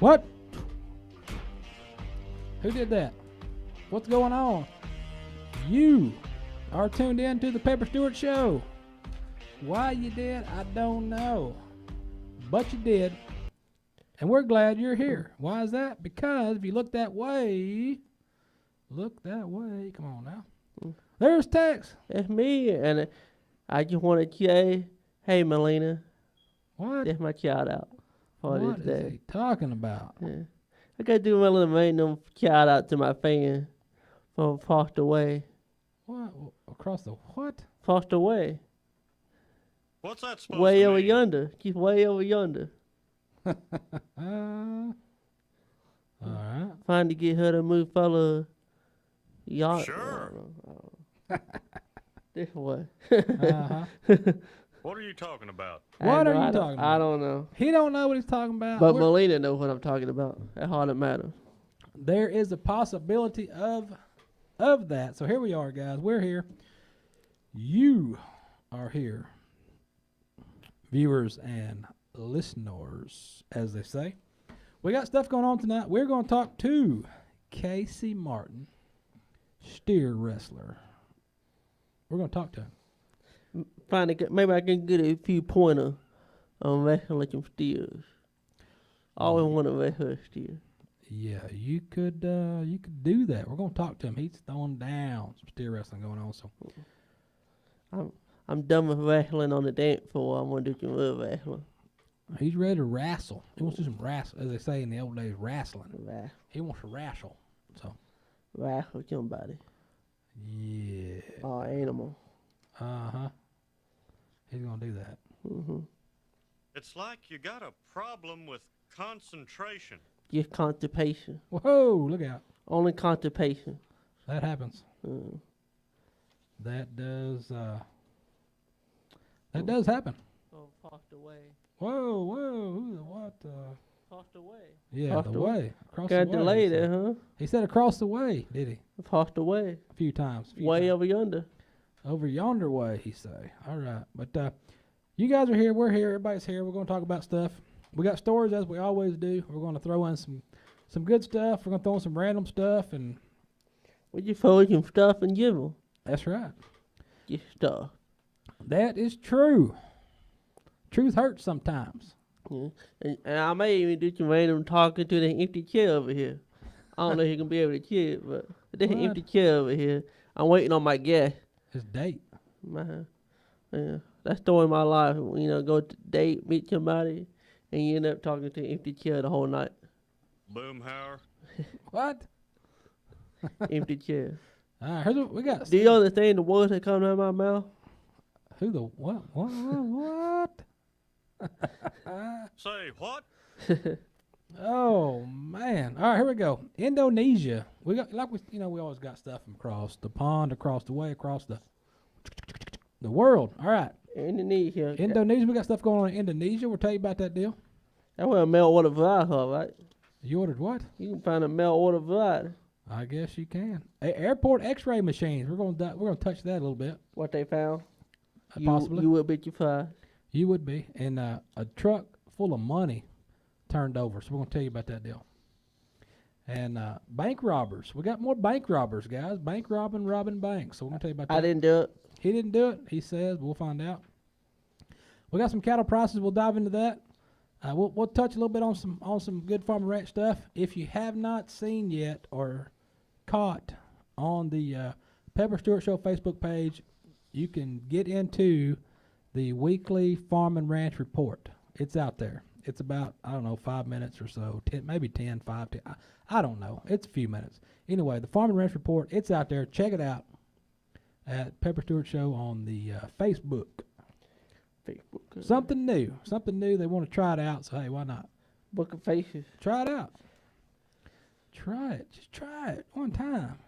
What? Who did that? What's going on? You are tuned in to the Pepper Stewart Show. Why you did, I don't know. But you did. And we're glad you're here. Why is that? Because if you look that way, come on now. There's Tex. It's me, and I just want to say, hey, Melina. What? That's my shout out for What this day. is he talking about? Yeah. I got to do my little random shout out to my fan from Foster Way. What? Across the what? Foster Way. What's that supposed Way to over mean? yonder. She's way over yonder. All right. Trying to get her to move fella. Y'all. Sure. This way. Uh-huh. What are you talking about? What are you talking about? I don't know. He don't know what he's talking about. But Melina knows what I'm talking about. That's all that matters. There is a possibility of that. So here we are, guys. We're here. You are here. Viewers and listeners, as they say. We got stuff going on tonight. We're going to talk to Casey Martin, steer wrestler. We're going to talk to him. Maybe I can get a few pointers on wrestling some steers. I always want to wrestle steer. Yeah, you could do that. We're going to talk to him. He's throwing down some steer wrestling going on. So I'm done with wrestling on the dance floor. I want to do some real wrestling. he's ready to wrestle. He wants to do some wrestle, as they say in the old days, wrestling. Wrestle. He wants to wrestle. So Somebody. yeah, Or animal. he's gonna do that. Mm-hmm. It's like you got a problem with concentration. Just constipation. Whoa! Look out! Only constipation. That happens. Mm. That does. That does happen. Oh, Foster Way. Whoa! Who the what? Foster Way. Yeah, Foster the Way. way across Got the the way. delay he there, said. huh? He said across the way, did he? Foster Way. A few times. Way over yonder. Over yonder way, he say. All right, but you guys are here. We're here. Everybody's here. We're going to talk about stuff. We got stories as we always do. We're going to throw in some good stuff. We're going to throw in some random stuff, and We just throw some stuff and give them. that's right. Just stuff. That is true. Truth hurts sometimes. Yeah. And I may even do some random talking to the empty chair over here. I don't know if you can be able to hear it, but there's an What? empty chair over here. I'm waiting on my guest. His date. Yeah, that's story of my life. You know, go to date, meet somebody, and you end up talking to an empty chair the whole night. Boomhauer. What? Empty chair. All right, here's what we got. Do you understand the words that come out of my mouth? Who the what? What? Say what? Oh man! All right, here we go. Indonesia. We got we always got stuff from across the pond, across the way, across the world. All right, Indonesia. Indonesia. We got stuff going on in Indonesia. We'll tell you about that deal. That's where a mail order variety, right? You ordered what? You can find a mail order variety. I guess you can. Airport X-ray machines. We're gonna touch that a little bit. What they found? Possibly. You will bet you five. You would be. And a truck full of money turned over. So we're going to tell you about that deal. And bank robbers. We got more bank robbers, guys. Bank robbing banks. So we're going to tell you about that. I didn't do it. He didn't do it. He says. We'll find out. We got some cattle prices. We'll dive into that. We'll touch a little bit on some good farm and ranch stuff. If you have not seen yet or caught on the Pepper Stewart Show Facebook page, you can get into the weekly farm and ranch report. It's out there. It's about, 5 minutes or so, 10, maybe 10, 5, 10. I don't know. It's a few minutes. Anyway, the farm and ranch report, it's out there. Check it out at Pepper Stewart Show on the Facebook. Something new. They want to try it out, so hey, why not? Book of Faces. Try it out. Try it. Just try it one time.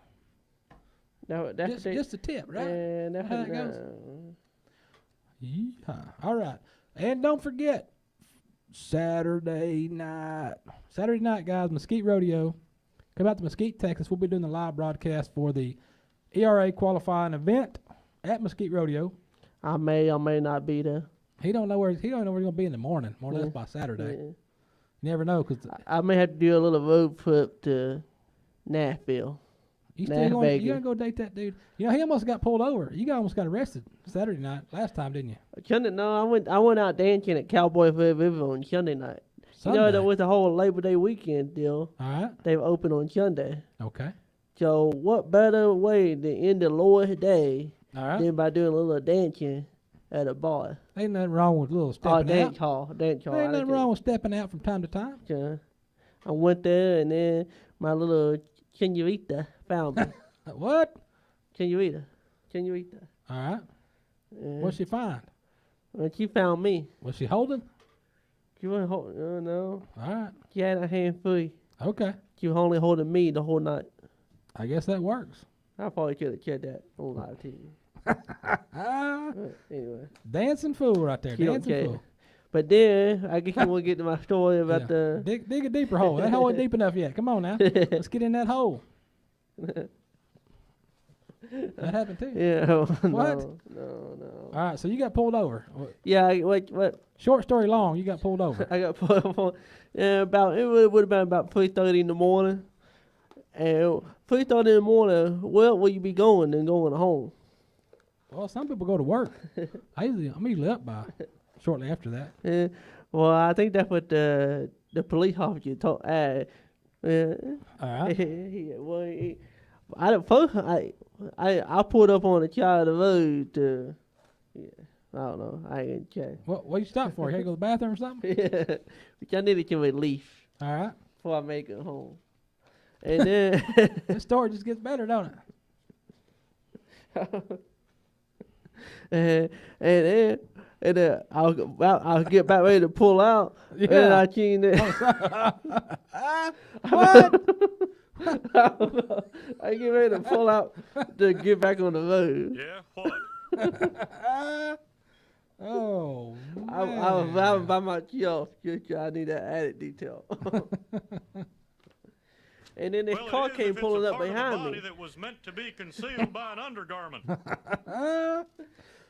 No, that's just a tip, right? And that's how it goes. Yeah. All right. And don't forget, Saturday night, guys, Mesquite Rodeo. Come out to Mesquite, Texas. We'll be doing the live broadcast for the ERA qualifying event at Mesquite Rodeo. I may or may not be there. He don't know where he's going to be in the morning. More or less by Saturday. Yeah. You never know, 'cause I may have to do a little road trip to Nashville. you Nah, still going, Vegas. you gonna go date that dude. You know, he almost got pulled over. You almost got arrested Saturday night last time, didn't you? No, I went out dancing at Cowboy River on Sunday night. Sunday. You know, there was the whole Labor Day weekend deal. All right. They were open on Sunday. Okay. So what better way to end the Lord's day All right. than by doing a little dancing at a bar? Ain't nothing wrong with a little Oh, stepping out. dance hall. Ain't nothing wrong with stepping out from time to time. Yeah. I went there, and then my little senorita found me. What? Senorita. All right. Yeah. What'd she find? And she found me. Was she holding? She wasn't holding, no. All right. She had her hand free. Okay. She was only holding me the whole night. I guess that works. I probably could have said that on live TV. Ah, But anyway. dancing fool right there. She don't Dancing care. fool. But then, I guess you want to get to my story about Yeah. the... Dig a deeper hole. That hole ain't deep enough yet. Come on now. Let's get in that hole. That happened too. Yeah. What? No. All right. So you got pulled over. Yeah, what? Short story long. You got pulled over. I got put up on... Yeah, it would have been about 3:30 in the morning. And 3:30 in the morning, where will you be going than going home? Well, some people go to work. I'm usually up by shortly after that. Yeah. Well, I think that's what the police officer told. Yeah. All right. I pulled up on the side of the road to, I don't know, I ain't gonna check. What you stop for? You had to go to the bathroom or something? Yeah, which I needed some relief All right. before I make it home. And then, This story just gets better, don't it? and then I'll get back ready to pull out. And Yeah. I seen that. What? I get ready to pull out to get back on the road. Yeah, what? Oh, I was driving by my kiosk. I need that added detail. And then this Well, car it is came if it's pulling a up part of the behind body me. that was meant to be concealed by an undergarment.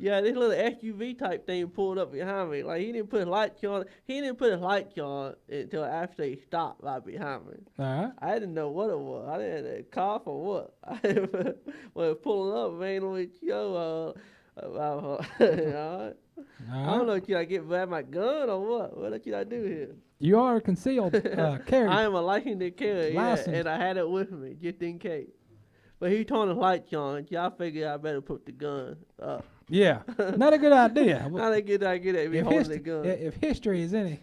Yeah, this little SUV type thing pulled up behind me. Like he didn't put his lights on. He didn't put his lights on until after he stopped right behind me. All right. I didn't know what it was. I didn't know cough or what. When it was pulling up, man, with all right. I don't know, should I grab my gun or what? What should I do here? You are a concealed carry. I am a licensed carrier, yeah, Licensed. and I had it with me just in case. But he turned his lights on. So I figured I better put the gun up. Yeah, not a good idea. Not a good idea to be holding the gun. If history is any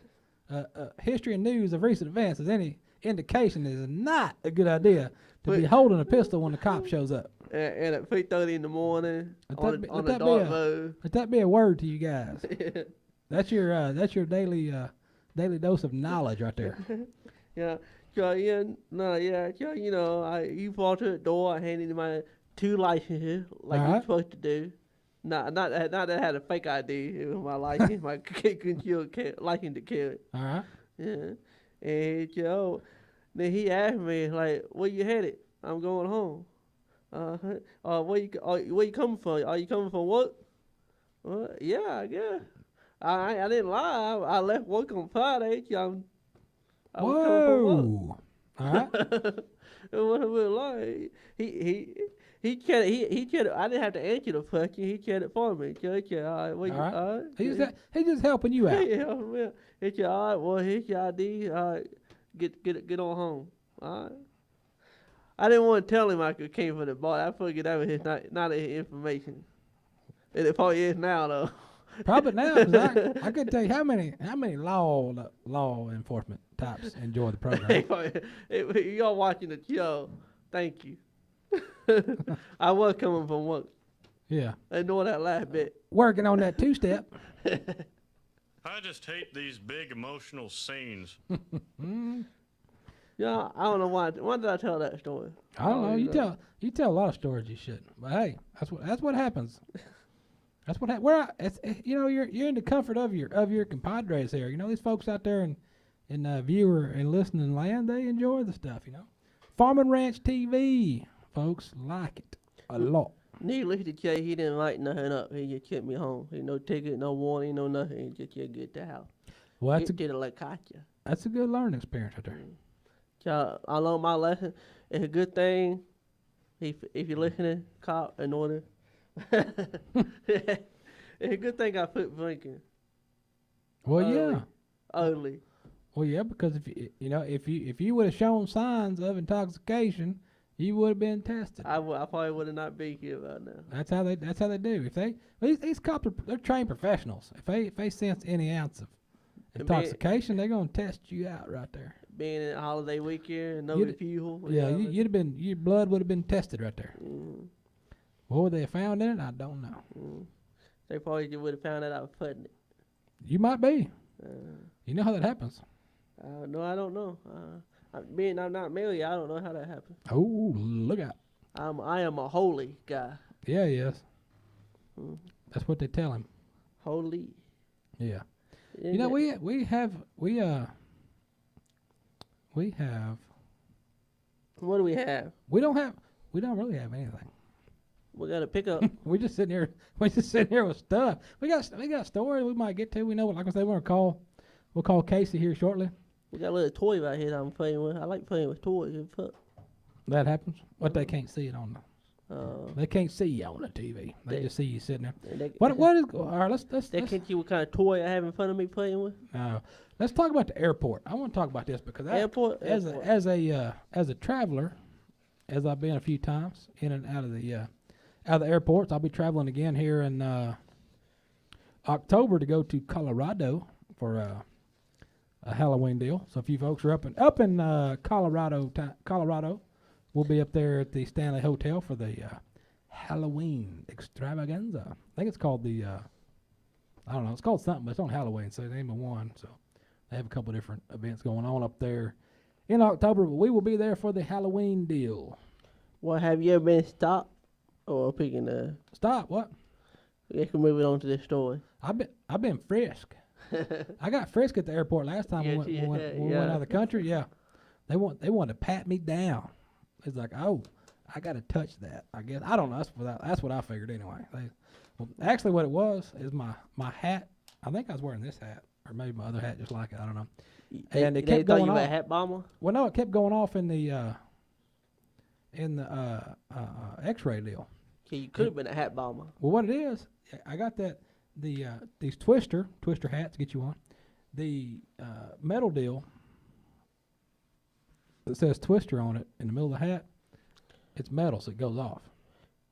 history and news of recent events is any indication, it is not a good idea to be holding a pistol when the cop shows up. And at 3:30 in the morning on a let dark road. Let that be a word to you guys. That's your daily dose of knowledge right there. Yeah. So you know, you walked to the door, I handed him my 2 licenses like you're supposed to do. Not that I had a fake ID. It was my license, my concealed license to carry. All right. Yeah. And then he asked me like, "Where you headed?" I'm going home. Where you coming from? Are you coming from work? Yeah, I guess. I didn't lie. I left work on Friday. I was coming from work. All right. It wasn't really lie. He chatted. I didn't have to answer the question. He chatted for me. All right. He's just helping you out. Yeah. He said, all right. Well, here's your ID. All right. Get on home. All right. I didn't want to tell him I came from the bar. I figured that was not his information. And it probably is now though. Probably now, 'cause I couldn't tell you how many law enforcement types enjoy the program. Y'all watching the show. Thank you. I was coming from work. Yeah. Ignore that last bit. Working on that 2-step. I just hate these big emotional scenes. Yeah, I don't know why. Why did I tell that story? I don't know. You tell a lot of stories you shouldn't. But hey, that's what happens. That's what you're in the comfort of your compadres here. You know, these folks out there in viewer and listening land, they enjoy the stuff. You know, Farm and Ranch TV folks like it a lot. Needless to say, he didn't light nothing up. He just took me home. He no ticket, no warning, no nothing. He just get the house. Well, Did a like gotcha. That's a good learning experience right there. So I learned my lesson. It's a good thing if you're listening, cop, in order. It's a good thing I quit drinking. Well, Early. yeah. Early. Well, yeah, because if you would have shown signs of intoxication, you would have been tested. I probably would have not been here right now. That's how they do. If these cops they're trained professionals. If they sense any ounce of intoxication, they're gonna test you out right there. Being in a holiday weekend and no You'd- refusal. Yeah, your blood would have been tested right there. Mm, What would they have found in it? I don't know. They probably would have found out I was putting it. You might be. Uh, You know how that happens. no, I don't know. I'm not married, I don't know how that happened. Oh, look out! I am a holy guy. Yeah, yes. Mm. That's what they tell him. Holy. Yeah. You know, we have. What do we have? We don't really have anything. We got to pick up. We just sitting here with stuff. We got stories we might get to. We know, like I said, we'll call Casey here shortly. We got a little toy right here that I'm playing with. I like playing with toys. That happens, but they can't see it on the. Uh, They can't see you on the TV. They just see you sitting there. they, What is? All right, let's They can't see what kind of toy I have in front of me playing with. let's talk about the airport. I want to talk about this because Airport. as a traveler, as I've been a few times in and out of the airports, I'll be traveling again here in October to go to Colorado for a Halloween deal. So if you folks are up in Colorado, we'll be up there at the Stanley Hotel for the Halloween extravaganza. I think it's called the I don't know. It's called something, but it's on Halloween, so it's name of one. So they have a couple different events going on up there in October, but we will be there for the Halloween deal. Well, have you ever been stopped or picking a? Stop. What? You can move it on to this story. I've been frisked. I got frisked at the airport last time we went out of the country. Yeah, they wanted to pat me down. It's like, oh, I got to touch that. I guess I don't know. That's what I figured anyway. Actually, what it was is my hat. I think I was wearing this hat, or maybe my other hat, just like it. I don't know. And it kept they thought going you were a off. hat bomber. Well, no, it kept going off in the X-ray deal. Okay, you could have been a hat bomber. Well, what it is, I got these twister hats to get you on. The metal deal that says Twister on it in the middle of the hat, it's metal, so it goes off.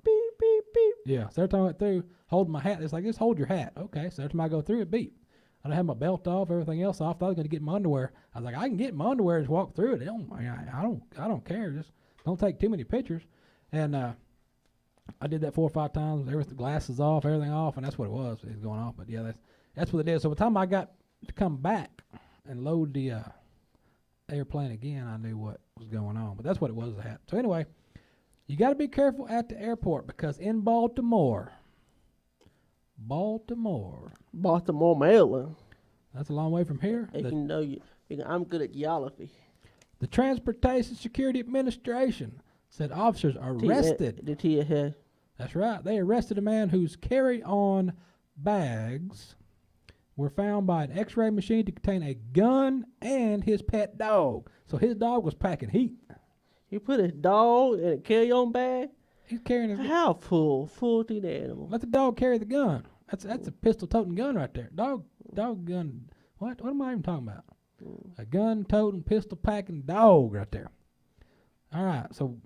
Beep, beep, beep. Yeah, so every time I went through, holding my hat, it's like, just hold your hat. Okay, so every time I go through, it beep. I don't have my belt off, everything else off. I thought I was going to get my underwear. I was like, I can get my underwear and just walk through it. I don't care. Just don't take too many pictures. And I did that 4 or 5 times. Everything, glasses off, everything off, and that's what it was. It was going off. But yeah, that's what it is. So by the time I got to come back and load the airplane again, I knew what was going on. But that's what it was, the hat. So anyway, you got to be careful at the airport because in Baltimore, Maryland. That's a long way from here. I'm good at geography. The Transportation Security Administration said officers arrested. The TSA. That's right. They arrested a man whose carry-on bags were found by an X-ray machine to contain a gun and his pet dog. So his dog was packing heat. He put his dog in a carry-on bag. He's carrying his. How full to the animal? Let the dog carry the gun. That's a pistol-toting gun right there. Dog gun. What am I even talking about? A gun-toting, pistol-packing dog right there. All right, so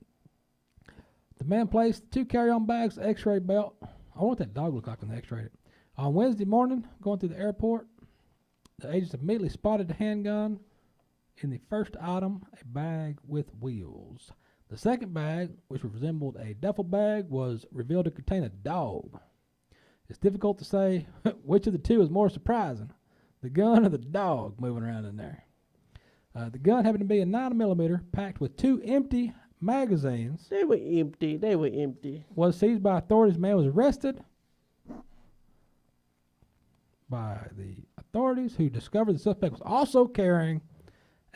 the man placed 2 carry-on bags, X-ray belt. I wonder what that dog looked like when they X-rayed it. On Wednesday morning, going through the airport, the agents immediately spotted the handgun. In the first item, a bag with wheels. The second bag, which resembled a duffel bag, was revealed to contain a dog. It's difficult to say which of the two is more surprising, the gun or the dog moving around in there. The gun happened to be a 9mm packed with 2 empty magazines. They were empty. Was seized by authorities. The man was arrested by the authorities, who discovered the suspect was also carrying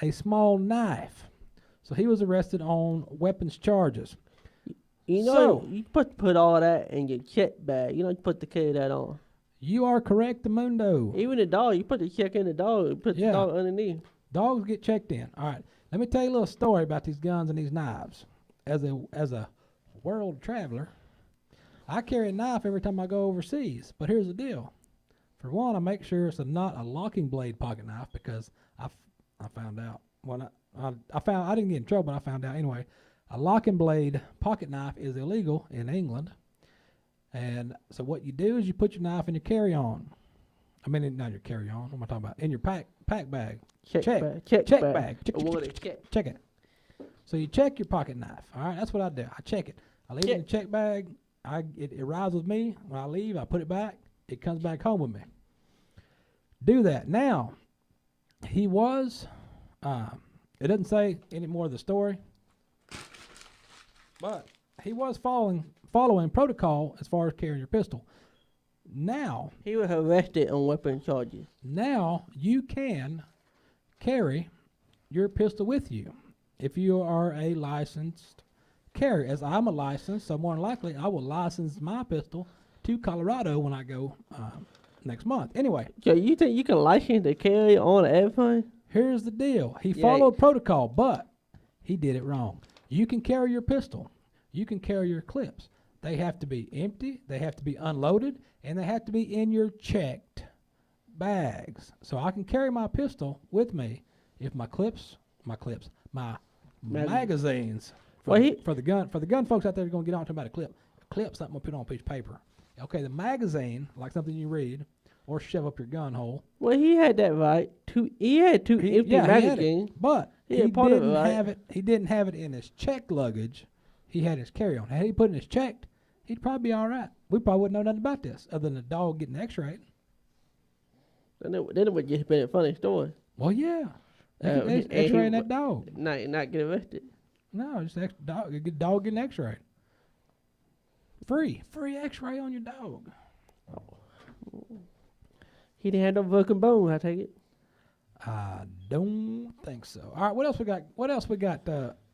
a small knife. So he was arrested on weapons charges. You know, you put all that in your check bag. You don't put the carry that on. You are correct, Mundo. Even the dog, you put the check in the dog and put the dog underneath. Dogs get checked in. All right. Let me tell you a little story about these guns and these knives. As a world traveler, I carry a knife every time I go overseas. But here's the deal. For one, I make sure it's not a locking blade pocket knife because I found out when I didn't get in trouble, but I found out anyway. A locking blade pocket knife is illegal in England. And so what you do is you put your knife in your carry-on. I mean, not your carry-on. What am I talking about? In your pack bag. Check bag. Check it. So you check your pocket knife. All right, that's what I do. I check it. I leave it in the check bag. It arrives with me. When I leave, I put it back. It comes back home with me. Do that. Now, he was, it doesn't say any more of the story, but he was following protocol as far as carrying your pistol. Now, he was arrested on weapon charges. Now, you can carry your pistol with you if you are a licensed carrier. As I'm a licensed, so more than likely, I will license my pistol to Colorado when I go next month. Anyway. So you think you can license to carry on everything? Here's the deal. He followed protocol, but he did it wrong. You can carry your pistol. You can carry your clips. They have to be empty, they have to be unloaded, and they have to be in your checked bags. So I can carry my pistol with me if my magazines for the gun folks out there are going to get on to about a clip. A clip's something I'm going to put on a piece of paper. Okay, the magazine, like something you read or shove up your gun hole. Well, he had that right. He had two empty magazines. But he didn't have it in his checked luggage. He had his carry-on. Had he put in his checked, he'd probably be all right. We probably wouldn't know nothing about this other than the dog getting x-rayed. Then it would just been a funny story. Well, yeah. X-raying that dog. Not get arrested. No, just dog getting x-rayed. Free x-ray on your dog. He didn't have no broken bone, I take it. I don't think so. All right, what else we got?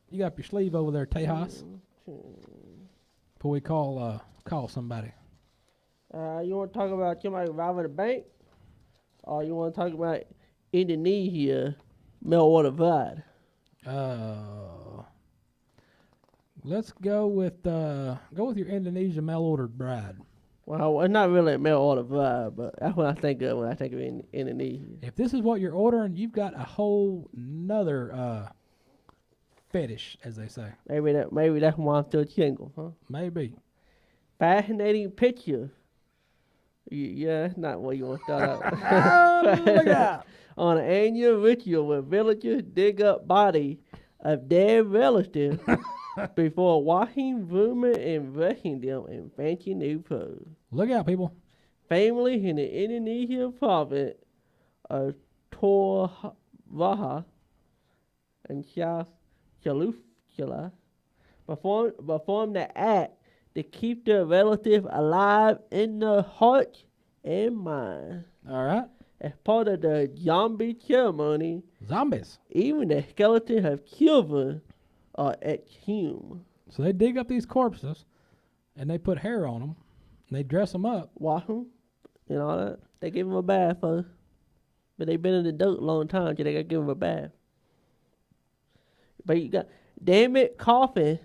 You got up your sleeve over there, Tejas. Before we call somebody. You want to talk about somebody robbing a bank? Or you want to talk about Indonesia mail-order bride? Let's go with your Indonesia mail-ordered bride. Well, it's not really a mail-order bride, but that's what I think of when I think of Indonesia. If this is what you're ordering, you've got a whole nother fetish, as they say. Maybe that's why I'm still single, huh? Maybe. Fascinating picture. Yeah, that's not what you want to start out. Look out. On an annual ritual where villagers dig up body of dead relatives before washing, grooming, and brushing them in fancy new clothes. Look out, people. Families in the Indonesian province of Toraja and Chalufchala perform the act to keep their relative alive in their heart and mind. All right. As part of the zombie ceremony, Zombies. even the skeleton of children are exhumed. So they dig up these corpses, and they put hair on them, and they dress them up. Wash them and all that. They give them a bath first. But they've been in the dirt a long time, so they got to give them a bath. But you got, damn it, coffin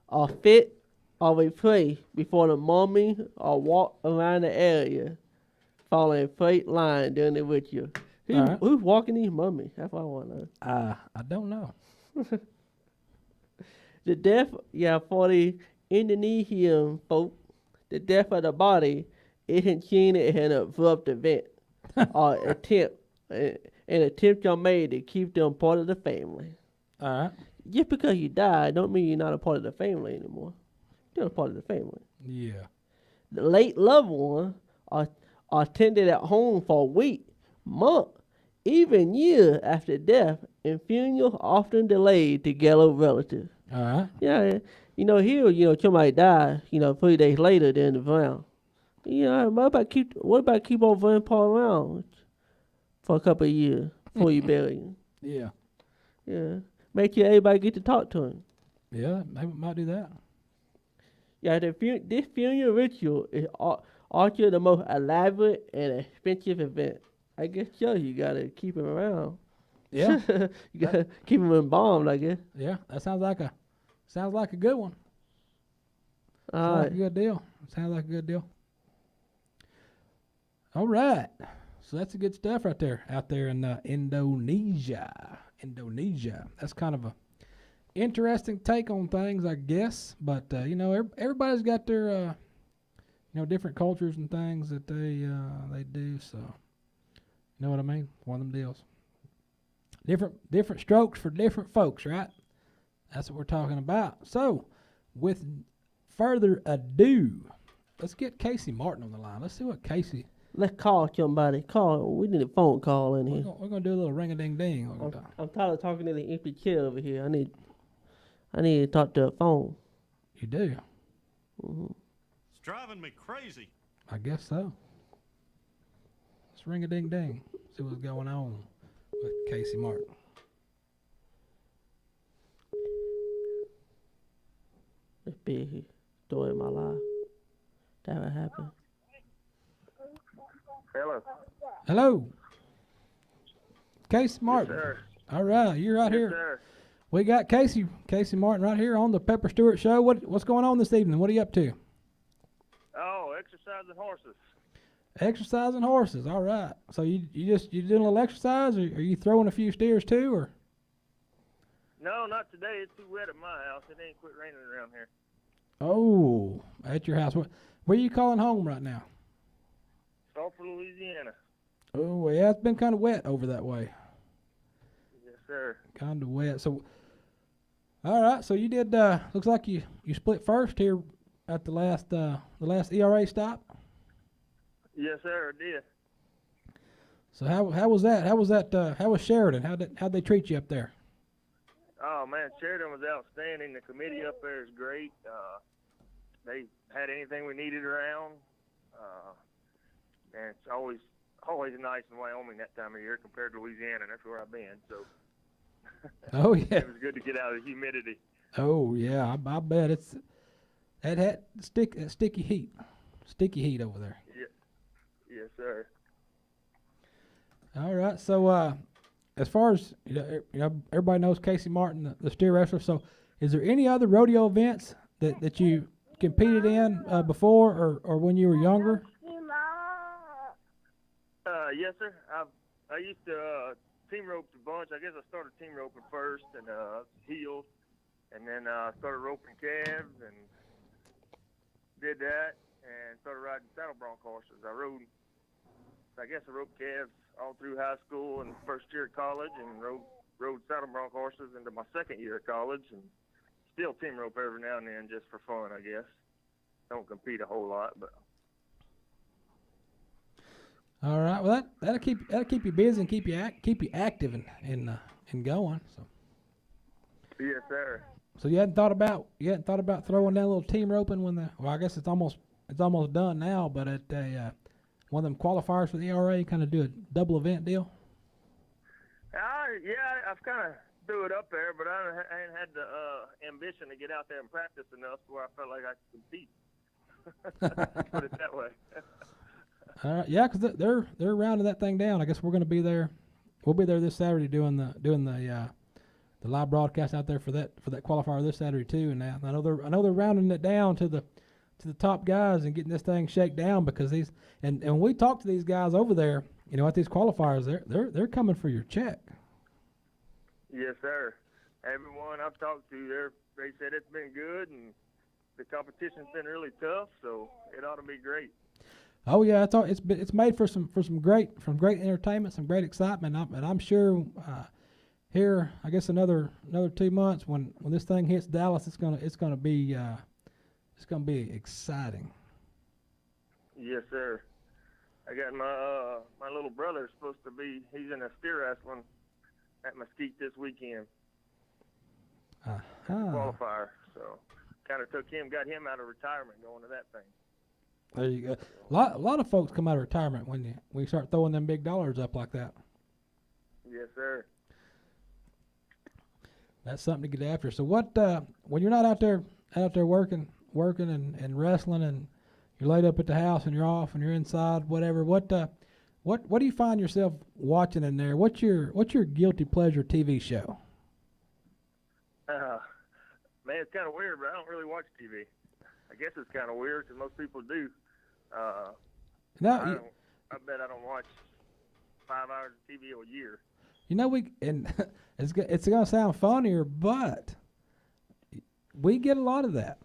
are fit or replaced before the mummy or walk around the area, following a straight line during the ritual. Who's walking these mummies? That's what I want to know. I don't know. The death, for the Indonesian folk, the death of the body isn't seen as an abrupt event or an attempt are made to keep them part of the family. All right. Just because you die don't mean you're not a part of the family anymore. You're a part of the family. Yeah. The late loved ones are tended at home for a week, month, even years after death, and funerals often delayed to gather relatives. All right. Yeah, here, somebody dies, 3 days later they're in the ground. What about keep on grandpa around for a couple of years before you bury him? Yeah. Yeah. Make sure everybody get to talk to him. Yeah, maybe might do that. Yeah, this funeral ritual is also the most elaborate and expensive event. I guess so, you gotta keep him around. Yeah, You gotta keep them embalmed, I guess. yeah. That sounds like a good one. All Sounds like right. a good deal. Sounds like a good deal. All right. So that's the good stuff right there, out there in Indonesia. Indonesia. That's kind of a interesting take on things, I guess. But everybody's got their different cultures and things that they do. So you know what I mean? One of them deals. Different strokes for different folks, right? That's what we're talking about. So, with further ado, let's get Casey Martin on the line. Let's see what Casey. Let's call somebody. Call. We need a phone call in here. We're gonna do a little ring a ding ding. I'm tired of talking to the empty chair over here. I need to talk to a phone. You do? It's driving me crazy. I guess so. Let's ring a ding ding. See what's going on with Casey Martin. This big story in my life. That would happen. Hello. Hello, Casey Martin. Yes, sir. All right, you're right Yes, here. sir. We got Casey Martin right here on the Pepper Stewart Show. What's going on this evening? What are you up to? Oh, exercising horses. Exercising horses. All right. So you doing a little exercise, or are you throwing a few steers too, or? No, not today. It's too wet at my house. It ain't quit raining around here. Oh, at your house. Where are you calling home right now? Sulphur, Louisiana. Oh, yeah, it's been kind of wet over that way. Yes, sir. Kind of wet. So, all right. So you did. Looks like you split first here at the last ERA stop. Yes, sir. I did. So how was that? How was Sheridan? How'd they treat you up there? Oh man, Sheridan was outstanding. The committee up there is great. They had anything we needed around, and it's always nice in Wyoming that time of year compared to Louisiana. That's where I've been. So Oh yeah. it was good to get out of the humidity. Oh yeah. I bet it's that sticky heat over there. Yes, sir. All right. So as far as everybody knows Casey Martin, the steer wrestler. So is there any other rodeo events that you competed in before or when you were younger? Yes, sir. I used to team rope a bunch. I guess I started team roping first and heels, and then started roping calves and did that, and started riding saddle bronc horses. I roped calves all through high school and first year of college, and rode saddle bronc horses into my second year of college, and still team rope every now and then just for fun, I guess. Don't compete a whole lot, but. All right. Well, that'll keep you busy and keep you active and going. So. Yes, sir. So you hadn't thought about throwing down a little team roping I guess it's almost done now, but at one of them qualifiers for the ERA, you kind of do a double event deal. Yeah, I've kind of threw it up there, but I ain't had the ambition to get out there and practice enough where I felt like I could compete. Put it that way. Yeah, because they're rounding that thing down. I guess we're going to be there. We'll be there this Saturday doing the live broadcast out there for that qualifier this Saturday too. And now I know they're rounding it down to the top guys and getting this thing shaken down because and when we talk to these guys over there, at these qualifiers, they're coming for your check. Yes, sir. Everyone I've talked to, they said it's been good and the competition's been really tough, so it ought to be great. Oh yeah, it's made for some great entertainment, some great excitement, and I'm sure here I guess another 2 months when this thing hits Dallas, it's gonna be exciting. Yes, sir. I got my little brother supposed to be. He's in a steer wrestling at Mesquite this weekend. Qualifier, so kind of got him out of retirement going to that thing. There you go. A lot of folks come out of retirement when you start throwing them big dollars up like that. Yes, sir. That's something to get after. So what when you're not out there working and wrestling and you're laid up at the house and you're off and you're inside, whatever, what What do you find yourself watching in there? What's your guilty pleasure TV show? Man, it's kind of weird, but I don't really watch TV. I guess it's kind of weird because most people do. No, I bet I don't watch 5 hours of TV a year. It's gonna sound funnier, but we get a lot of that.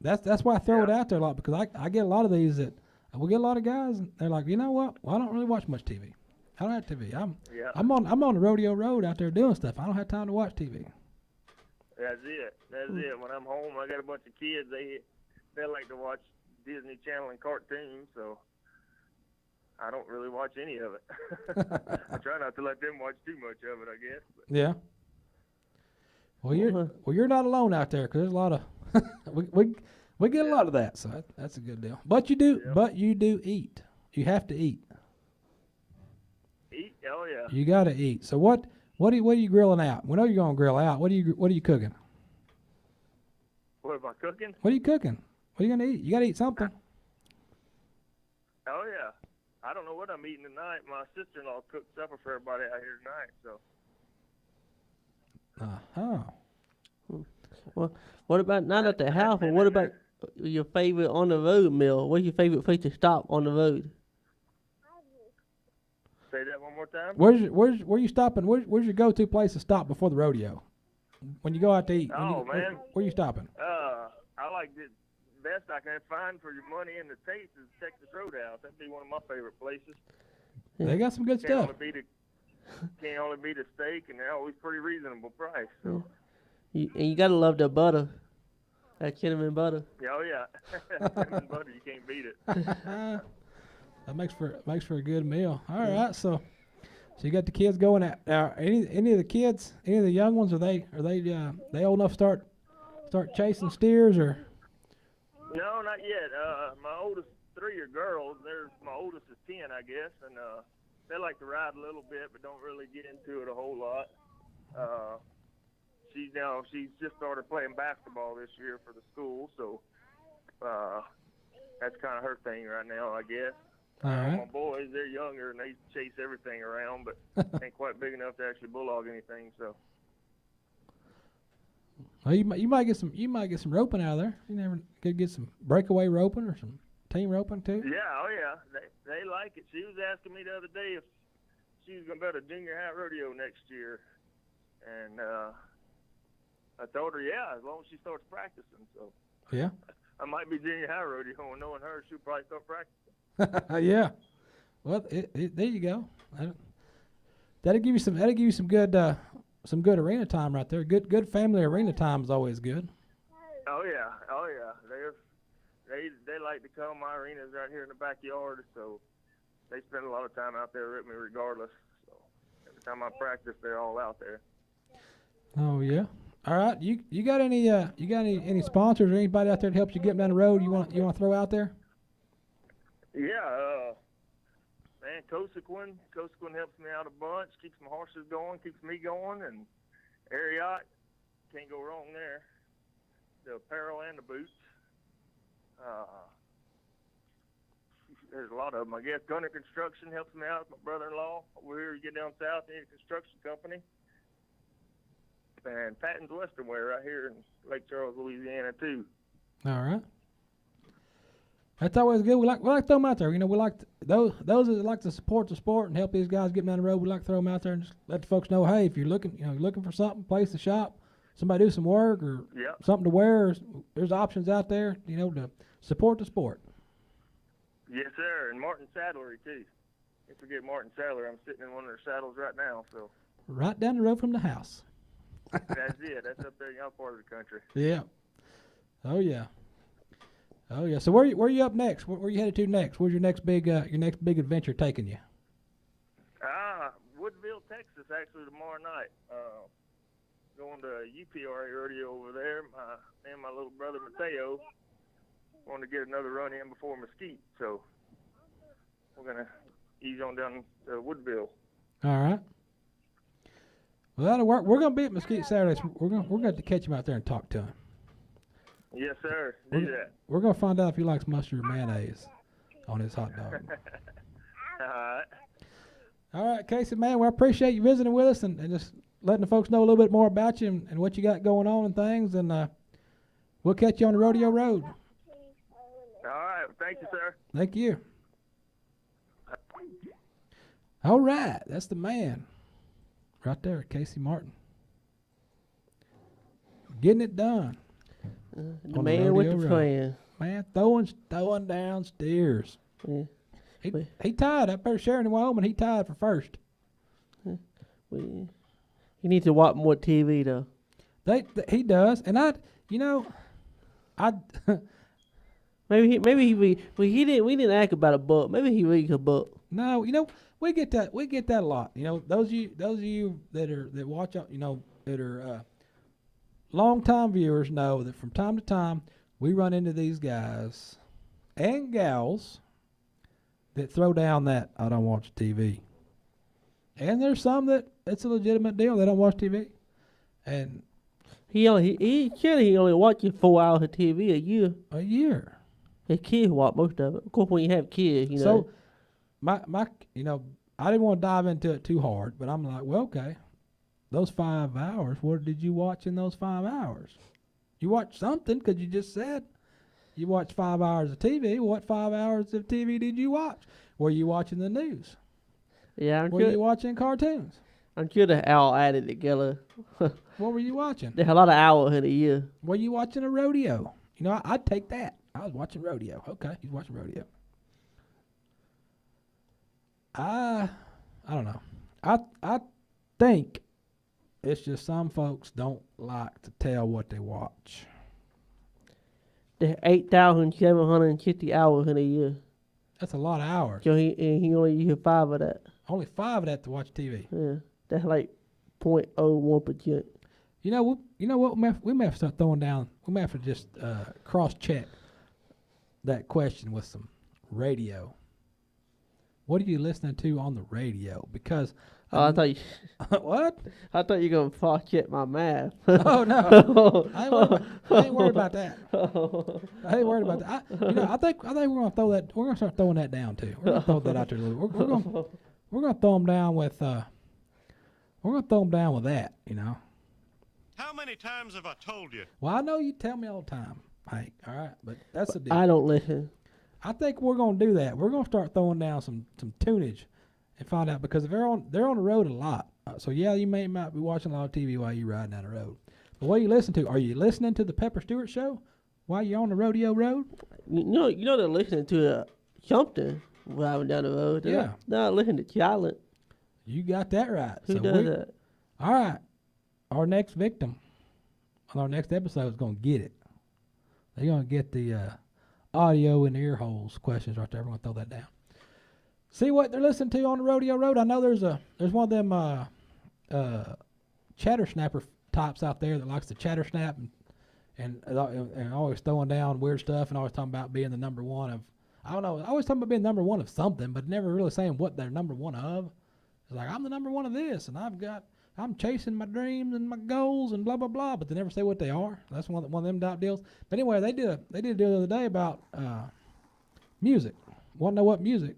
That's why I throw it out there a lot, because I get a lot of these that we get a lot of guys, and they're like, you know what? Well, I don't really watch much TV. I don't have TV. I'm on the rodeo road out there doing stuff. I don't have time to watch TV. That's it. When I'm home, I got a bunch of kids. They like to watch Disney Channel and cartoons, so I don't really watch any of it. I try not to let them watch too much of it, I guess. But. Yeah. Well, you're not alone out there, 'cause there's a lot of we get a lot of that, so that's a good deal. But you do eat. You have to eat. Eat? Oh yeah. You got to eat. So what are you grilling out? We know you're gonna grill out. What are you cooking? What am I cooking? What are you cooking? What are you gonna eat? You got to eat something. Oh yeah. I don't know what I'm eating tonight. My sister-in-law cooked supper for everybody out here tonight, so. Well, what about not at the house? But what about your favorite on the road meal? What's your favorite place to stop on the road? Say that one more time. Where you stopping? Where's your go-to place to stop before the rodeo? When you go out to eat. Man. Where you stopping? I like the best I can find for your money and the taste is Texas Roadhouse. That'd be one of my favorite places. They got some good stuff. Can't only beat a steak, and they're always pretty reasonable price. So. You gotta love the butter. That cinnamon butter. Yeah, oh yeah. Cinnamon butter, you can't beat it. That makes for a good meal. All right, so you got the kids going out. Any of the kids, any of the young ones, are they old enough to start chasing steers or? No, not yet. My oldest 3 are girls. My oldest is 10, I guess, and they like to ride a little bit, but don't really get into it a whole lot. She's just started playing basketball this year for the school, so that's kind of her thing right now, I guess. All right. My boys, they're younger and they chase everything around, but ain't quite big enough to actually bulldog anything. So. Well, you might get some roping out of there. You never could get some breakaway roping or some team roping too. Yeah, oh yeah, they like it. She was asking me the other day if she was gonna be at a junior high rodeo next year, and I told her as long as she starts practicing. So. Yeah. I might be junior high rodeo, and knowing her, she'll probably start practicing. Yeah. Well, there you go. That'll give you some good arena time right there. Good family arena time is always good. Oh yeah. They like to come. My arena's right here in the backyard, so they spend a lot of time out there with me regardless. So every time I practice, they're all out there. Oh yeah. All right. You got any sponsors or anybody out there that helps you get down the road? You want to throw out there? Yeah. Man, Cosequin helps me out a bunch, keeps my horses going, keeps me going, and Ariat, can't go wrong there. The apparel and the boots. There's a lot of them, I guess. Gunner Construction helps me out. My brother-in-law over here, you get down south, in a construction company. And Patton's Western Wear right here in Lake Charles, Louisiana, too. All right. That's always good. We like to throw them out there. We like those that like to support the sport and help these guys get down the road. We like to throw them out there and just let the folks know, hey, if you're looking for something, place to shop, somebody do some work or something to wear. There's options out there, to support the sport. Yes, sir. And Martin Saddlery too. Don't forget Martin Saddlery. I'm sitting in one of their saddles right now. So. Right down the road from the house. That's it. That's up there in y'all part of the country. Yeah. Oh yeah. Oh yeah. So where you up next? Where you headed to next? Where's your next big adventure taking you? Woodville, Texas, actually tomorrow night. Going to UPRA rodeo over there. Me and my little brother Mateo want to get another run in before Mesquite, so we're gonna ease on down to Woodville. All right. Well, that'll work. We're gonna be at Mesquite Saturday. So we're gonna have to catch him out there and talk to him. Yes, sir. Do that. We're gonna find out if he likes mustard or mayonnaise on his hot dog. All right. All right, Casey, man, well, I appreciate you visiting with us and just letting the folks know a little bit more about you and what you got going on and things. And we'll catch you on the rodeo road. All right. Thank you, sir. Thank you. All right, that's the man right there, Casey Martin. Getting it done. The On man with rodeo the road. plan. Man, throwing down steers. Yeah. He tied up there Sharon in Wyoming. He tied for first. You need to watch more TV though. He does, and I Maybe he didn't. We didn't ask about a buck. Maybe he reads a buck. no, we get that a lot. Those of you that watch out, that are long-time viewers know that from time to time we run into these guys and gals that throw down that I don't watch TV. And there's some that it's a legitimate deal. They don't watch TV. And He only watches 4 hours of TV a year. a year. His kids watch most of it. Of course, when you have kids, So my I didn't want to dive into it too hard, but I'm like, well, okay. Those 5 hours, what did you watch in those 5 hours? You watched something because you just said you watched 5 hours of TV. What 5 hours of TV did you watch? Were you watching the news? yeah, Were you watching cartoons? I'm sure they're all added together. What were you watching? There's a lot of hours in a year. Were you watching a rodeo? I'd take that. I was watching rodeo. Okay, he's watching rodeo. I don't know. I think it's just some folks don't like to tell what they watch. There's 8,750 hours in a year. That's a lot of hours. So he only uses 5 of that. Only 5 of that to watch TV. Yeah, that's like 0.01%. You know what? We may have to start throwing down. We may have to just cross-check that question with some radio. What are you listening to on the radio? Because I thought you. what? I thought you were gonna cross check my math. Oh no, I ain't worried about that. I ain't worried about that. I think we're gonna throw that. We're gonna start throwing that down too. We're gonna throw that out there a little. We're gonna throw them down with. We're gonna throw them down with that. How many times have I told you? Well, I know you tell me all the time, Hank. All right, but that's the deal. I don't listen. I think we're gonna do that. We're gonna start throwing down some tunage and find out because if they're on the road a lot. So yeah, you might be watching a lot of TV while you're riding down the road. But what do you listen to? Are you listening to the Pepper Stewart show while you're on the rodeo road? You know they're listening to something driving down the road. They're not listening to Challenge. You got that right. Who does that? All right. Our next victim on our next episode is gonna get it. They're gonna get the audio and ear holes questions right there. We're gonna throw that down. See what they're listening to on the rodeo road. I know there's one of them chatter snapper types out there that likes to chatter snap and always throwing down weird stuff and always talking about being the number one of I don't know. Always talking about being number one of something, but never really saying what they're number one of. It's like I'm the number one of this, and I'm chasing my dreams and my goals and blah blah blah, but they never say what they are. That's one of them type deals. But anyway, they did a deal the other day about music. Want to know what music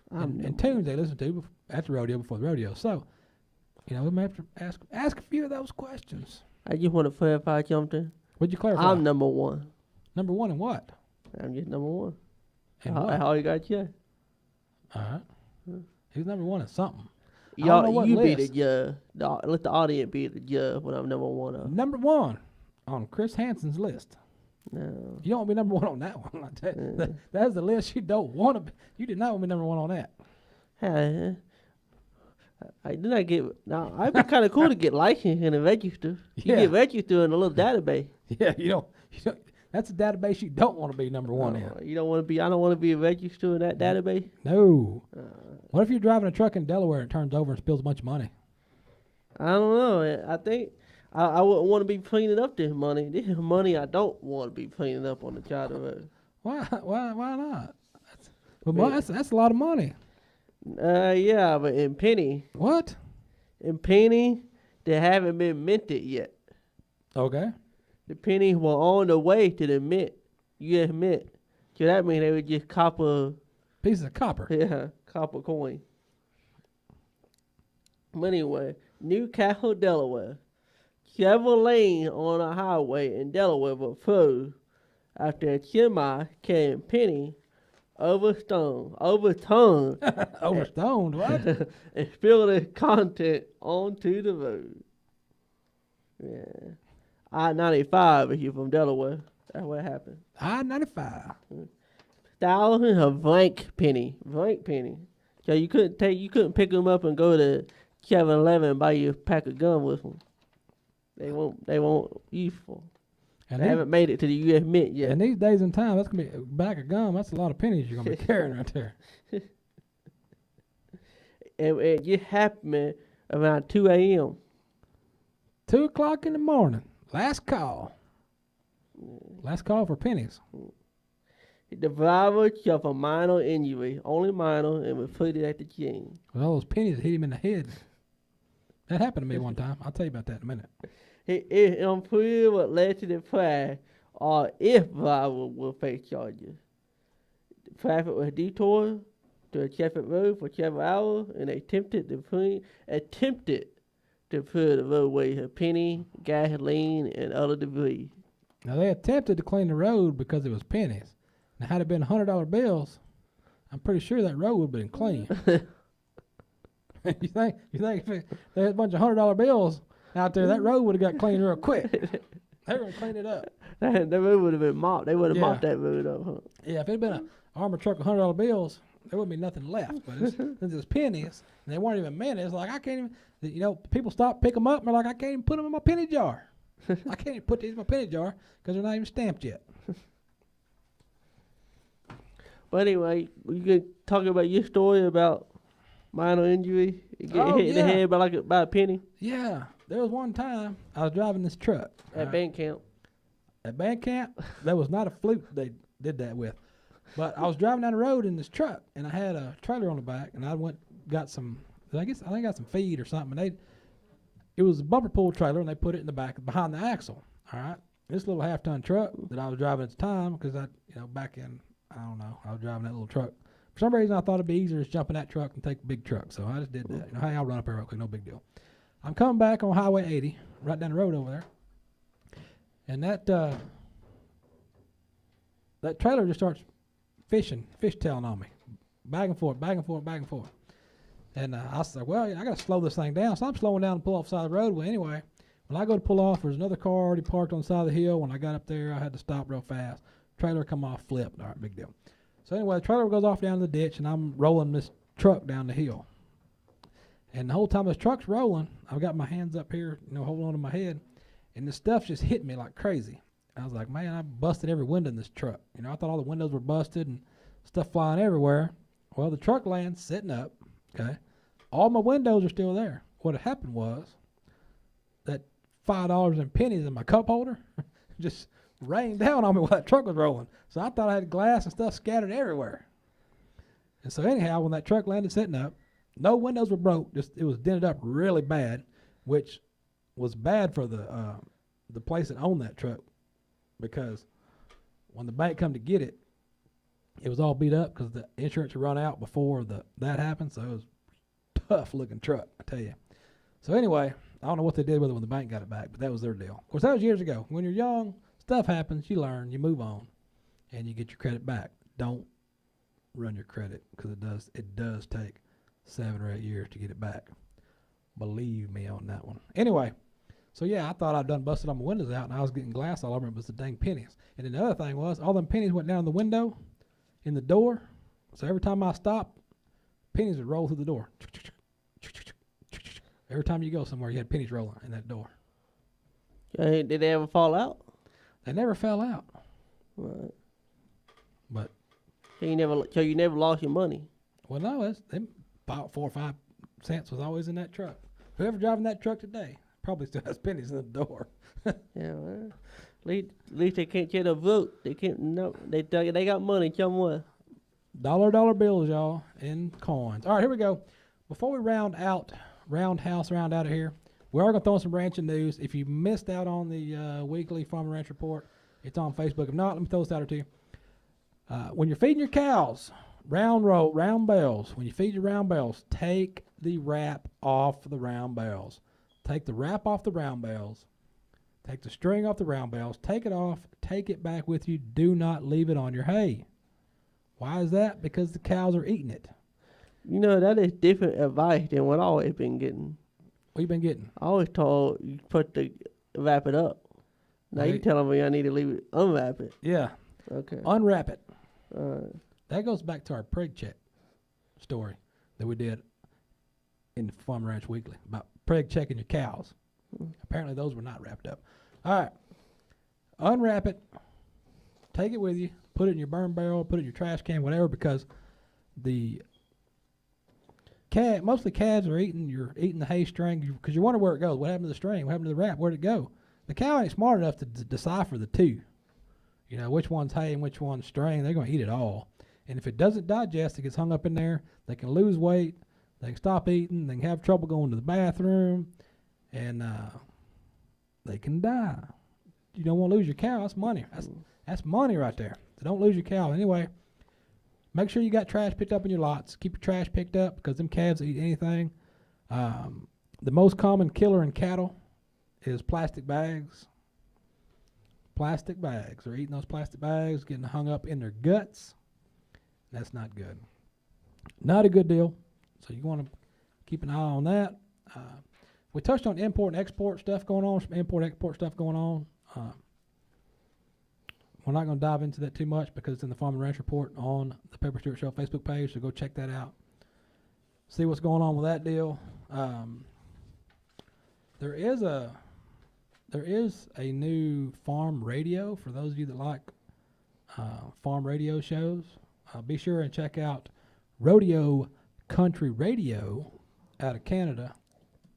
and tunes they listen to at the rodeo before the rodeo. So, we may have to ask a few of those questions. I just want to clarify something. What'd you clarify? I'm number one. Number one in what? I'm just number one. And what? How you got you? All right. He's number one in something. Y'all, you be the judge. Let the audience be the judge when I'm number one of. Number one on Chris Hansen's list. No. You don't want to be number one on that one. I tell you. That's the list you don't want to be. You did not want to be number one on that. I did not get. Now I'd be kind of cool to get licensed and registered. You get registered in a little database. Yeah, you don't. That's a database you don't want to be number one in. You don't want to be. I don't want to be registered in that database. No. What if you're driving a truck in Delaware and it turns over and spills a bunch of money? I don't know. I think I wouldn't want to be cleaning up this money. This is money I don't want to be cleaning up on the charter road. Why not? That's a lot of money. Yeah, but in penny. What? In penny, they haven't been minted yet. Okay. The pennies were on the way to the mint, U.S. mint. So that means they would just copper. Pieces of copper. Yeah, copper coin. But anyway, Newcastle, Delaware. Several lanes on a highway in Delaware were closed after a semi carrying penny overturned Overstoned, what? and spilled its content onto the road. Yeah. I-95 if you're from Delaware. That's what happened. I-95. Thousands of blank penny. So you couldn't pick them up and go to 7-Eleven and buy you a pack of gum with them. They won't useful. And They haven't made it to the U.S. Mint yet. And these days and time, that's gonna be a bag of gum. That's a lot of pennies you're gonna be carrying right there. And it just happened around 2 a.m. 2 o'clock in the morning. Last call. Last call for pennies. The driver suffered a minor injury, only minor, and was put at the scene. With all those pennies that hit him in the head. That happened to me one time. I'll tell you about that in a minute. It is unclear what led to the crash or if driver will face charges. The traffic was detoured to a separate road for several hours, and they attempted to clear the roadway of penny, gasoline, and other debris. Now, they attempted to clean the road because it was pennies. Now, had it been $100 bills, I'm pretty sure that road would have been clean. You think if there was a bunch of $100 bills out there, that road would have got cleaned real quick. They were going to clean it up. That road would have been mopped. They would have Yeah. mopped that road up, huh? Yeah, if it had been an armored truck of $100 bills, there wouldn't be nothing left. But since it's pennies, and they weren't even minutes, like I can't even, people stop, pick them up, and they're like, I can't even put them in my penny jar. I can't even put these in my penny jar because they're not even stamped yet. But anyway, you can talk about your story about minor injury. You get hit in the head by a penny Yeah, there was one time I was driving this truck. at band camp. At band camp, that was not a fluke they did that with. But I was driving down the road in this truck, and I had a trailer on the back, and I got some, I think I got some feed or something. And it was a bumper pull trailer, and they put it in the back behind the axle. All right, this little half-ton truck that I was driving at the time, because back in, I don't know, I was driving that little truck. For some reason, I thought it'd be easier just jump in that truck and take the big truck, so I just did that. Hey, I'll run up there real quick, no big deal. I'm coming back on Highway 80, right down the road over there, and that trailer just starts fishtailing on me, back and forth. And I said, well, I got to slow this thing down. So I'm slowing down and pull off the side of the road. Well, anyway, when I go to pull off, there's another car already parked on the side of the hill. When I got up there, I had to stop real fast. Trailer come off, flipped. All right, big deal. So anyway, the trailer goes off down the ditch, and I'm rolling this truck down the hill. And the whole time this truck's rolling, I've got my hands up here, holding on to my head, and this stuff just hit me like crazy. I was like, man, I busted every window in this truck. I thought all the windows were busted and stuff flying everywhere. Well, the truck lands sitting up, okay? All my windows are still there. What had happened was that $5 in pennies in my cup holder just rained down on me while that truck was rolling. So I thought I had glass and stuff scattered everywhere. And so anyhow, when that truck landed sitting up, no windows were broke. Just it was dented up really bad, which was bad for the place that owned that truck, because when the bank come to get it, it was all beat up because the insurance had run out before that happened. So it was a tough looking truck, I tell you. So anyway, I don't know what they did with it when the bank got it back, but that was their deal. Of course, that was years ago. When you're young, stuff happens, you learn, you move on, and you get your credit back. Don't run your credit, because it does take 7 or 8 years to get it back. Believe me on that one. Anyway, so yeah, I thought I'd done busted all my windows out, and I was getting glass all over it. It was the dang pennies. And then the other thing was, all them pennies went down the window, in the door. So every time I stopped, pennies would roll through the door. Every time you go somewhere, you had pennies rolling in that door. Did they ever fall out? They never fell out. Right. But So you never lost your money. well, no, about 4 or 5 cents was always in that truck. Whoever driving that truck today probably still has pennies in the door. Yeah, well, at least they can't get a vote. They can't. No, they got money somewhere. Dollar bills, y'all, and coins. All right, here we go. Before we round out of here, we are going to throw in some ranching news. If you missed out on the weekly Farm and Ranch Report, it's on Facebook. If not, let me throw this out to you. When you're feeding your cows, round bells. When you feed your round bells, take the wrap off the round bells. Take the wrap off the round bells. Take the string off the round bells. Take it off. Take it back with you. Do not leave it on your hay. Why is that? Because the cows are eating it. You know, that is different advice than what I always been getting. What you been getting? I always told you wrap it up. Now you Right. telling me I need to leave it, unwrap it. Yeah. Okay. Unwrap it. That goes back to our preg check story that we did in the Farm Ranch Weekly about preg checking your cows. Apparently those were not wrapped up. All right. Unwrap it. Take it with you. Put it in your burn barrel. Put it in your trash can, whatever, because the mostly calves are eating the hay string because you wonder where it goes. What happened to the string? What happened to the wrap? Where'd it go? The cow ain't smart enough to decipher the two. You know, which one's hay and which one's string. They're going to eat it all. And if it doesn't digest, it gets hung up in there. They can lose weight. They can stop eating. They can have trouble going to the bathroom. And they can die. You don't want to lose your cow. That's money. That's money right there. So don't lose your cow. Anyway, make sure you got trash picked up in your lots. Keep your trash picked up because them calves eat anything. The most common killer in cattle is plastic bags. Plastic bags. They're eating those plastic bags, getting hung up in their guts. That's not good. Not a good deal. So you want to keep an eye on that. We touched on import and export stuff going on, some import-export stuff going on. We're not going to dive into that too much because it's in the Farm and Ranch Report on the Pepper Stewart Show Facebook page, so go check that out. See what's going on with that deal. There is a new farm radio for those of you that like farm radio shows. Be sure and check out Rodeo Country Radio out of Canada.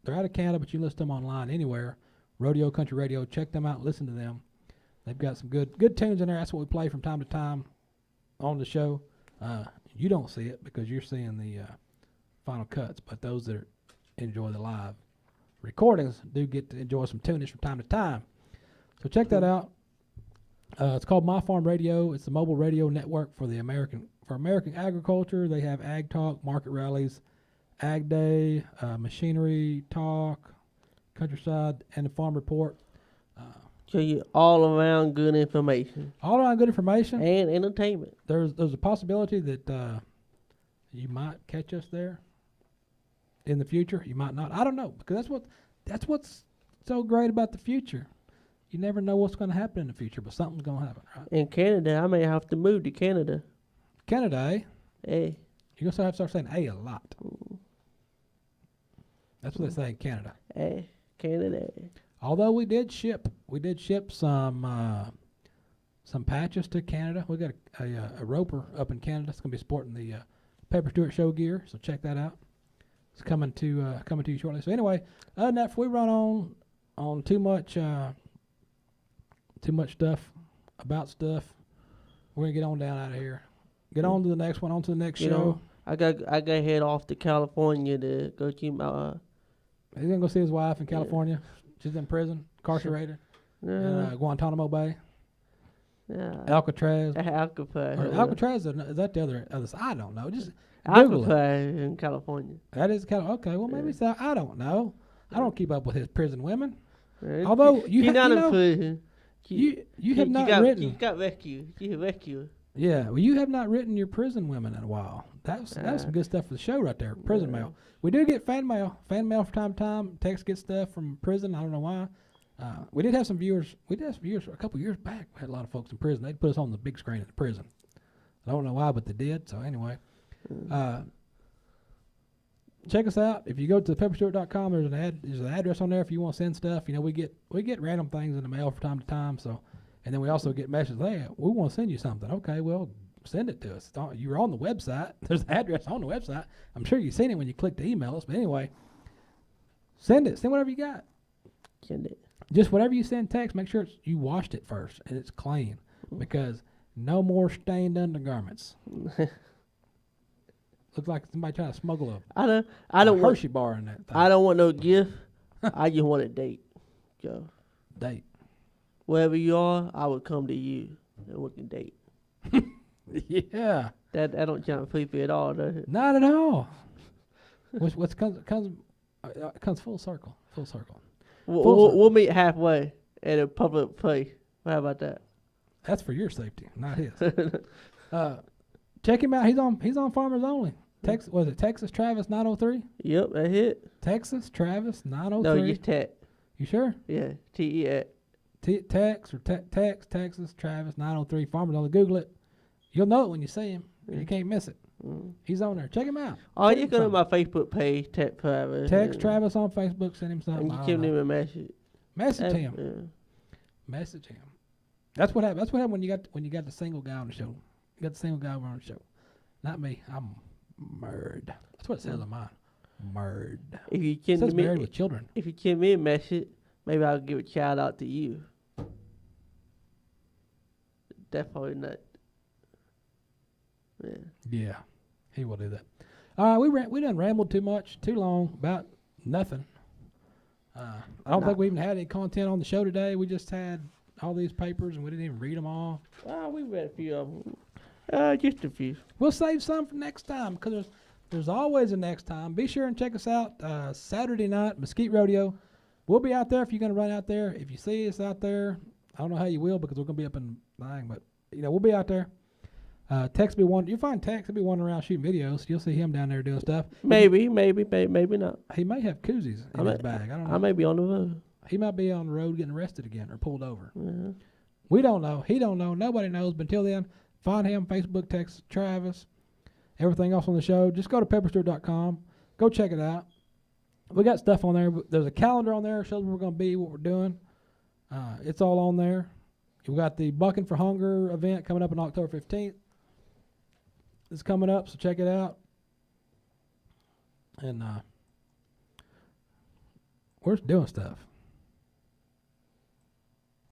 They're out of Canada, but you listen to them online anywhere. Rodeo Country Radio. Check them out. Listen to them. They've got some good tunes in there. That's what we play from time to time on the show. You don't see it because you're seeing the final cuts, but those that enjoy the live recordings do get to enjoy some tunage from time to time. So check that out. It's called My Farm Radio. It's the mobile radio network for American agriculture. They have ag talk, market rallies, ag day, machinery talk, countryside, and the farm report. So you all around good information. All around good information and entertainment. There's a possibility that you might catch us there in the future. You might not. I don't know, because that's what's so great about the future. You never know what's going to happen in the future, but something's going to happen, right? In Canada, I may have to move to Canada. Canada, eh? Hey. You're going to have to start saying "a" lot. That's what they say in Canada. Hey, Canada. Although we did ship some patches to Canada. We got a roper up in Canada that's going to be sporting the Pepper Stewart Show gear, so check that out. It's coming to you shortly. So anyway, other than that, if we run on too much stuff about stuff, we're gonna get on down out of here. Get on to the next one. On to the next show. Know, I got head off to California to go see my. He's gonna go see his wife in California. She's in prison, incarcerated in Guantanamo Bay. Yeah. Alcatraz. Alcatraz. Is that the other side? I don't know. Just Alcatraz in California. That is okay. Well, maybe so. I don't know. I don't keep up with his prison women. Yeah. Although you're not in prison. You have not written. You got rescued. You rescued. Yeah, well, you have not written your prison women in a while. That's some good stuff for the show right there. Prison mail. We do get fan mail from time to time. Tex gets stuff from prison. I don't know why. We did have some viewers. We did have some viewers a couple years back. We had a lot of folks in prison. They'd put us on the big screen at the prison. I don't know why, but they did. So anyway, check us out. If you go to pepperstewart.com, there's an address on there if you want to send stuff. You know, we get random things in the mail from time to time. So, and then we also get messages. Hey, we want to send you something. Okay, well, send it to us. You're on the website. There's an address on the website. I'm sure you've seen it when you click to email us. But anyway, send it. Send whatever you got. Send it. Just whatever you send text, make sure you washed it first and it's clean, because no more stained undergarments. Looks like somebody trying to smuggle a Hershey bar in that thing. I don't want no gift. I just want a date. Go. Date. Wherever you are, I would come to you and we can date. Yeah. That don't sound creepy at all, does it? Not at all. Which comes full circle. Full circle. We'll meet halfway at a public place. How about that? That's for your safety, not his. Check him out. He's on Farmers Only. Was it Texas Travis 903? Yep, that's it. Texas Travis 903. No, just Tex. You sure? Yeah, Tex. Texas Travis 903 Farmers Only. Google it. You'll know it when you see him. Yeah. You can't miss it. He's on there. Check him out. Oh, Send you him go to something. my Facebook page, Tex Travis. Text Travis on Facebook. Send him something. And you I give don't know. him a message. Message him. Yeah. Message him. That's what happened. That's what happened when you got the single guy on the show. You got the single guy on the show. Not me. I'm married. That's what it says on mine. Married. If you It can says married with children. if you give me a message, maybe I'll give a shout out to you. Definitely not. Yeah. Yeah, he will do that. All right, we done rambled too much, too long about nothing. I don't think we even had any content on the show today. We just had all these papers and we didn't even read them all. We read a few of them. Just a few. We'll save some for next time because there's always a next time. Be sure and check us out Saturday night, Mesquite Rodeo. We'll be out there if you're going to run out there. If you see us out there, I don't know how you will because we're going to be up in Lang, but we'll be out there. Tex be one. You find Tex, he'll be wandering around shooting videos. You'll see him down there doing stuff. Maybe not. He may have koozies in his bag. I don't know. I may be on the road. He might be on the road getting arrested again or pulled over. Yeah. We don't know. He don't know. Nobody knows. But until then, find him, Facebook, Tex Travis, everything else on the show. Just go to pepperstewart.com. Go check it out. We got stuff on there. There's a calendar on there that shows where we're going to be, what we're doing. It's all on there. We got the Bucking for Hunger event coming up on October 15th. It's coming up, so check it out. And we're doing stuff.